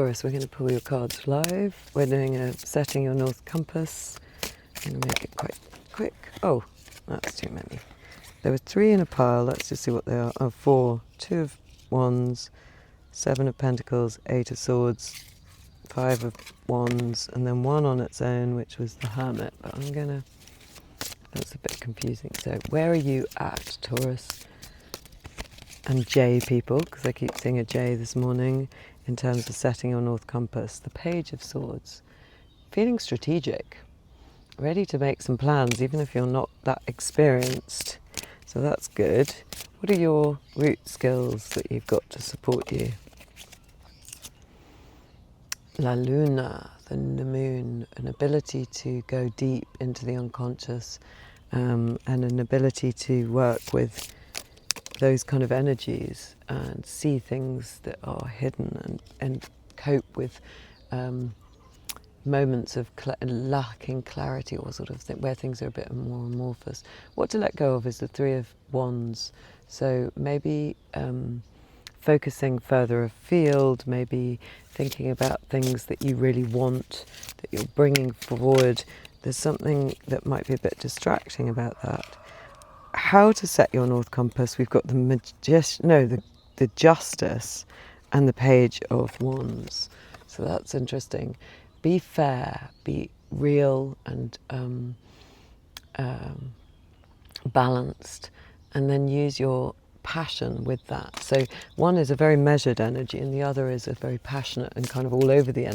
Taurus, we're going to pull your cards live. We're doing a setting your north compass. I'm going to make it quite quick. Oh, that's too many. There were 3 in a pile. Let's just see what they are. Oh, 4. 2 of Wands, 7 of Pentacles, 8 of Swords, 5 of Wands, and then 1 on its own, which was the Hermit. But I'm going to... That's a bit confusing. So where are you at, Taurus? And J people, because I keep seeing a J this morning, in terms of setting your north compass. The Page of Swords. Feeling strategic. Ready to make some plans, even if you're not that experienced. So that's good. What are your root skills that you've got to support you? La Luna, the moon, an ability to go deep into the unconscious, and an ability to work with those kind of energies and see things that are hidden and cope with moments of lacking clarity or sort of where things are a bit more amorphous. What to let go of is the 3 of Wands. So maybe focusing further afield, maybe thinking about things that you really want, that you're bringing forward. There's something that might be a bit distracting about that. How to set your north compass? We've got the Justice and the Page of Wands. So that's interesting. Be fair, be real and balanced, and then use your passion with that. So one is a very measured energy and the other is a very passionate and kind of all over the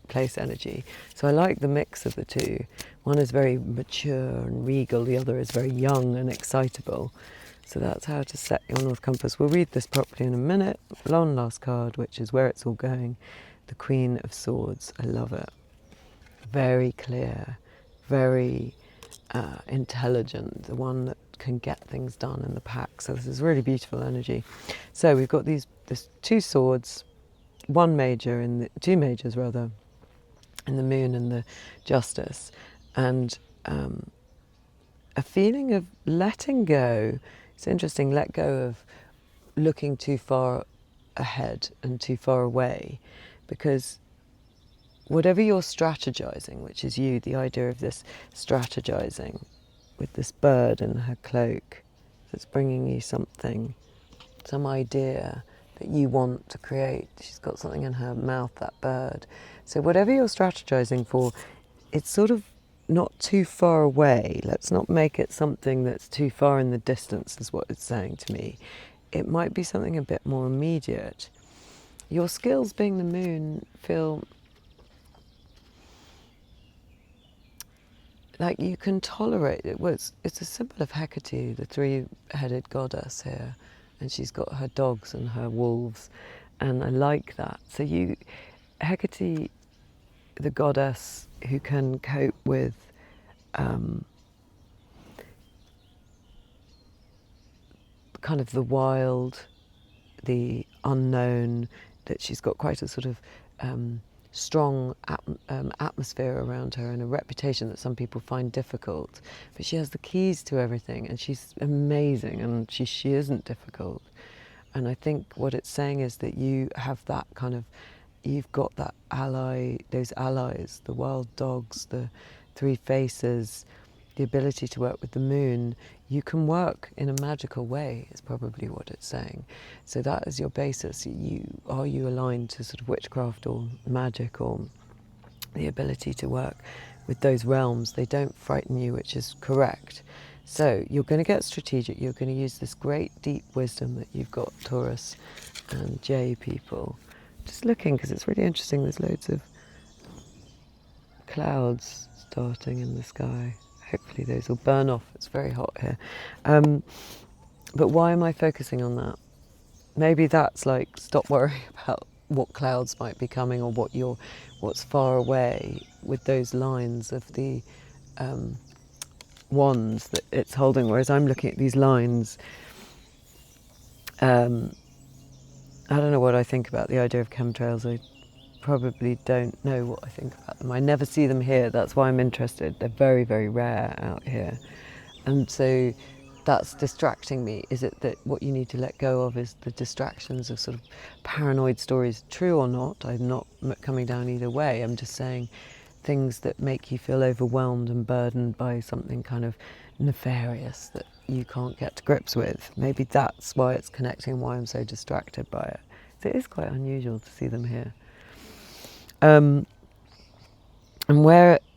place energy. So I like the mix of the two. One is very mature and regal, the other is very young and excitable. So that's how to set your north compass. We'll read this properly in a minute. Long last card, which is where it's all going. The Queen of Swords. I love it. Very clear, very intelligent, the one that can get things done in the pack. So this is really beautiful energy. So we've got there's 2 swords, 1 major two majors rather, in the Moon and the Justice, and a feeling of letting go. It's interesting, let go of looking too far ahead and too far away, because whatever you're strategizing, which is you, the idea of this strategizing with this bird in her cloak that's bringing you something, some idea that you want to create. She's got something in her mouth, that bird. So whatever you're strategizing for, it's sort of not too far away. Let's not make it something that's too far in the distance, is what it's saying to me. It might be something a bit more immediate. Your skills, being the Moon, feel like you can tolerate it. Well, it's a symbol of Hecate, the 3-headed goddess here, and she's got her dogs and her wolves, and I like that. So Hecate, the goddess who can cope with kind of the wild, the unknown, that she's got quite a sort of strong atmosphere around her and a reputation that some people find difficult. But she has the keys to everything and she's amazing, and she isn't difficult. And I think what it's saying is that you have that kind of, you've got that ally, those allies, the wild dogs, the 3 faces, the ability to work with the Moon. You can work in a magical way is probably what it's saying. So that is your basis. Are you aligned to sort of witchcraft or magic, or the ability to work with those realms? They don't frighten you, which is correct. So you're going to get strategic. You're going to use this great deep wisdom that you've got, Taurus and J people. Just looking, because it's really interesting. There's loads of clouds starting in the sky. Hopefully those will burn off. It's very hot here. But why am I focusing on that? Maybe that's like, stop worrying about what clouds might be coming or what's far away, with those lines of the wands that it's holding. Whereas I'm looking at these lines, I don't know what I think about the idea of chemtrails. I probably don't know what I think about them. I never see them here. That's why I'm interested. They're very, very rare out here. And so that's distracting me? Is it that what you need to let go of is the distractions of sort of paranoid stories? True or not, I'm not coming down either way. I'm just saying things that make you feel overwhelmed and burdened by something kind of nefarious that you can't get to grips with. Maybe that's why it's connecting, why I'm so distracted by it. So it is quite unusual to see them here. And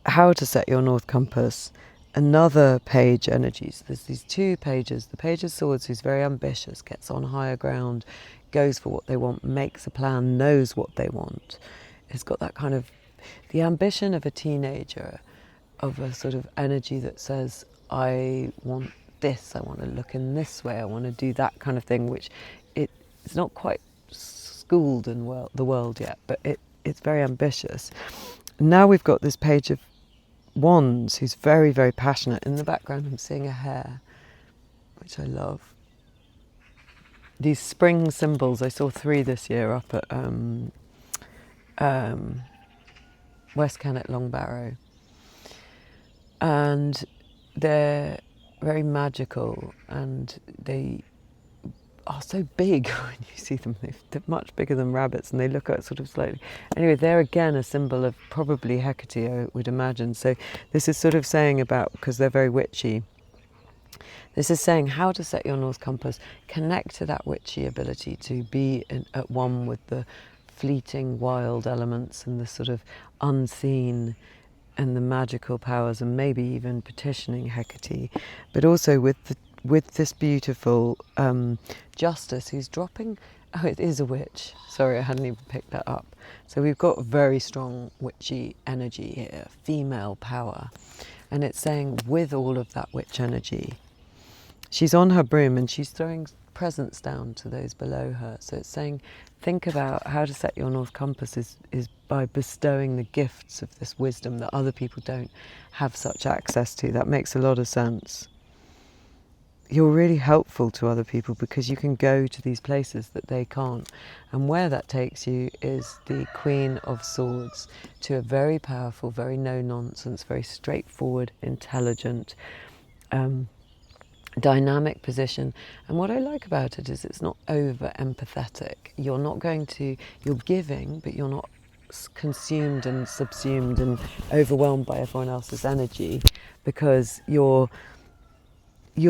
how to set your North Compass, another page energies. There's these two pages. The Page of Swords, who's very ambitious, gets on higher ground, goes for what they want, makes a plan, knows what they want. It's got that kind of, the ambition of a teenager, of a sort of energy that says, I want this, I want to look in this way, I want to do that kind of thing, which it's not quite schooled in the world yet, but it's very ambitious. Now we've got this Page of Wands, who's very, very passionate. In the background I'm seeing a hare, which I love. These spring symbols, I saw 3 this year up at West Kennet Long Barrow, and they're very magical, and they are so big when you see them. They're much bigger than rabbits, and they look at sort of slightly. Anyway, they're again a symbol of probably Hecate, I would imagine. So this is sort of saying about, because they're very witchy, this is saying how to set your North Compass, connect to that witchy ability to be at one with the fleeting wild elements and the sort of unseen and the magical powers, and maybe even petitioning Hecate, but also with this beautiful Justice, who's dropping. Oh, it is a witch. Sorry, I hadn't even picked that up. So we've got a very strong witchy energy here, female power, and it's saying with all of that witch energy, she's on her broom and she's throwing presents down to those below her. So it's saying, think about how to set your North Compass is by bestowing the gifts of this wisdom that other people don't have such access to. That makes a lot of sense. You're really helpful to other people because you can go to these places that they can't. And where that takes you is the Queen of Swords, to a very powerful, very no-nonsense, very straightforward, intelligent, dynamic position. And what I like about it is it's not over empathetic. You're giving, but you're not consumed and subsumed and overwhelmed by everyone else's energy, because you're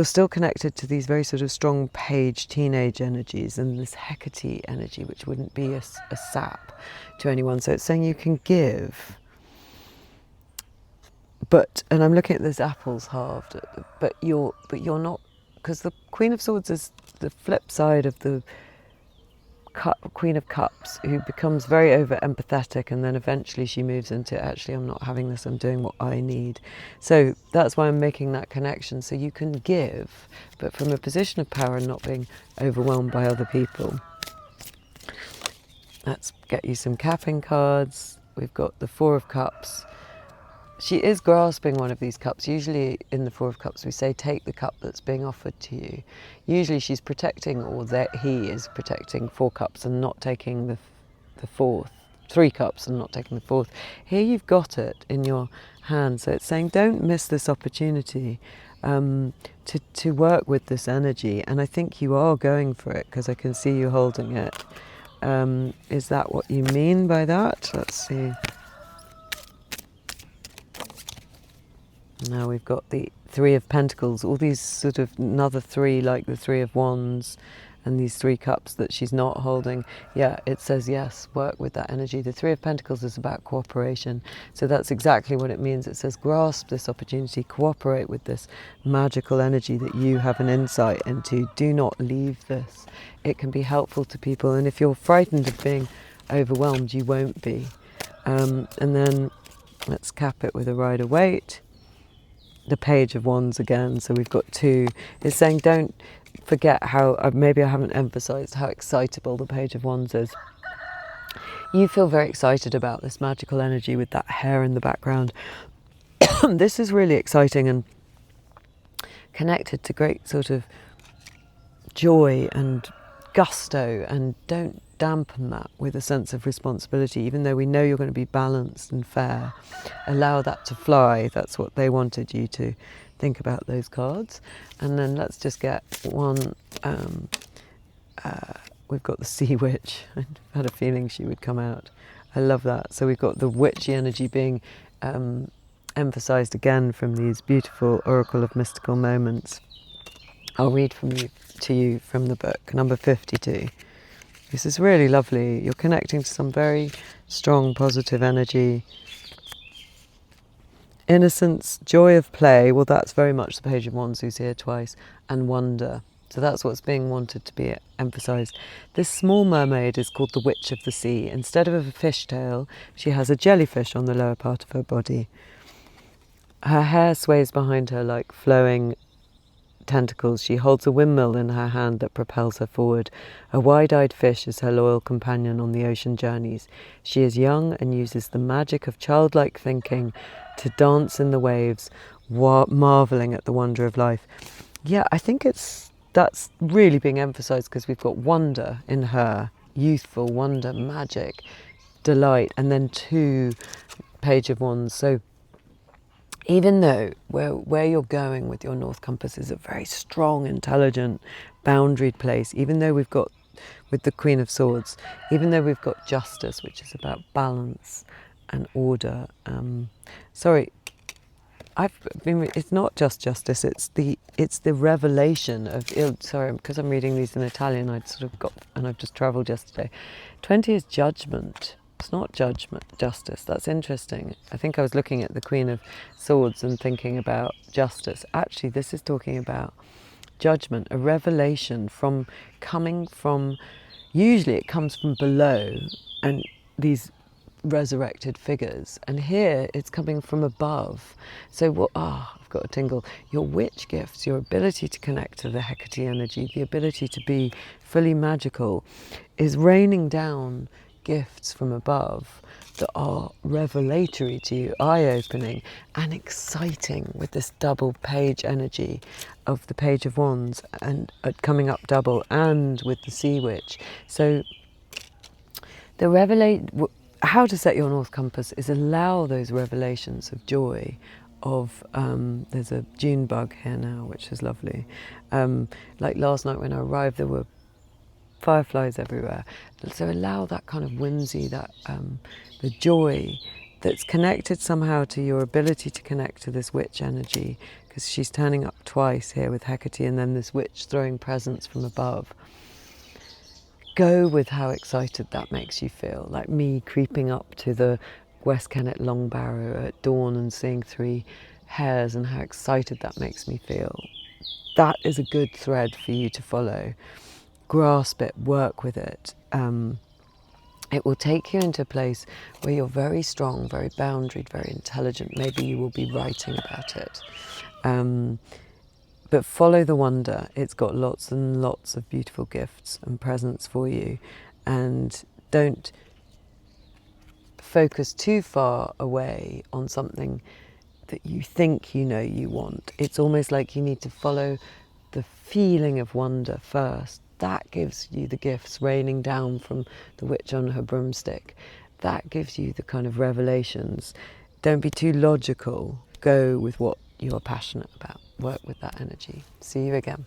still connected to these very sort of strong page teenage energies and this Hecate energy, which wouldn't be a sap to anyone. So it's saying you can give, and I'm looking at this apples halved, but you're not, because the Queen of Swords is the flip side of the Queen of Cups, who becomes very over empathetic, and then eventually she moves into, actually I'm not having this, I'm doing what I need. So that's why I'm making that connection. So you can give, but from a position of power and not being overwhelmed by other people. Let's get you some capping cards. We've got the Four of Cups. She is grasping one of these cups. Usually in the Four of Cups we say take the cup that's being offered to you. Usually she's protecting, or that he is protecting 4 cups and not taking the fourth. 3 cups and not taking the fourth. Here you've got it in your hand. So it's saying don't miss this opportunity to work with this energy. And I think you are going for it because I can see you holding it. Is that what you mean by that? Let's see. Now we've got the Three of Pentacles, all these sort of another 3, like the Three of Wands, and these 3 cups that she's not holding. Yeah, it says yes, work with that energy. The Three of Pentacles is about cooperation. So that's exactly what it means. It says grasp this opportunity, cooperate with this magical energy that you have an insight into. Do not leave this. It can be helpful to people. And if you're frightened of being overwhelmed, you won't be. And then let's cap it with a Rider-Waite. The Page of Wands again, so we've got 2. It's saying don't forget how, maybe I haven't emphasised how excitable the Page of Wands is. You feel very excited about this magical energy with that hair in the background. This is really exciting and connected to great sort of joy and gusto, and don't dampen that with a sense of responsibility. Even though we know you're going to be balanced and fair, allow that to fly. That's what they wanted you to think about those cards. And then let's just get one. We've got the Sea Witch. I had a feeling she would come out. I love that. So we've got the witchy energy being emphasised again from these beautiful Oracle of Mystical Moments. I'll read to you from the book, number 52. This is really lovely. You're connecting to some very strong, positive energy. Innocence, joy of play. Well, that's very much the Page of Wands who's here twice. And wonder. So that's what's being wanted to be emphasised. This small mermaid is called the Witch of the Sea. Instead of a fishtail, she has a jellyfish on the lower part of her body. Her hair sways behind her like flowing tentacles. She holds a windmill in her hand that propels her forward. A wide-eyed fish is her loyal companion on the ocean journeys. She is young and uses the magic of childlike thinking to dance in the waves, marvelling at the wonder of life. Yeah, I think that's really being emphasised because we've got wonder in her, youthful wonder, magic, delight, and then 2 Page of Wands. So even though where you're going with your North Compass is a very strong, intelligent, boundaried place, even though we've got, with the Queen of Swords, even though we've got Justice, which is about balance and order. It's not just justice, it's the revelation of, because I'm reading these in Italian, I've just travelled yesterday. 20 is judgment. It's not justice. That's interesting. I think I was looking at the Queen of Swords and thinking about justice. Actually, this is talking about judgment, a revelation coming from, usually it comes from below, and these resurrected figures. And here it's coming from above. So I've got a tingle. Your witch gifts, your ability to connect to the Hecate energy, the ability to be fully magical, is raining down gifts from above that are revelatory to you, eye-opening and exciting, with this double page energy of the Page of Wands and coming up double, and with the Sea Witch. So how to set your North Compass is allow those revelations of joy, of there's a June bug here now, which is lovely. Like last night when I arrived, there were fireflies everywhere. So allow that kind of whimsy, that the joy that's connected somehow to your ability to connect to this witch energy, because she's turning up twice here with Hecate, and then this witch throwing presents from above. Go with how excited that makes you feel, like me creeping up to the West Kennet Long Barrow at dawn and seeing 3 hares, and how excited that makes me feel. That is a good thread for you to follow. Grasp it, work with it. It will take you into a place where you're very strong, very boundaried, very intelligent. Maybe you will be writing about it. But follow the wonder. It's got lots and lots of beautiful gifts and presents for you. And don't focus too far away on something that you think you know you want. It's almost like you need to follow the feeling of wonder first. That gives you the gifts raining down from the witch on her broomstick. That gives you the kind of revelations. Don't be too logical. Go with what you're passionate about. Work with that energy. See you again.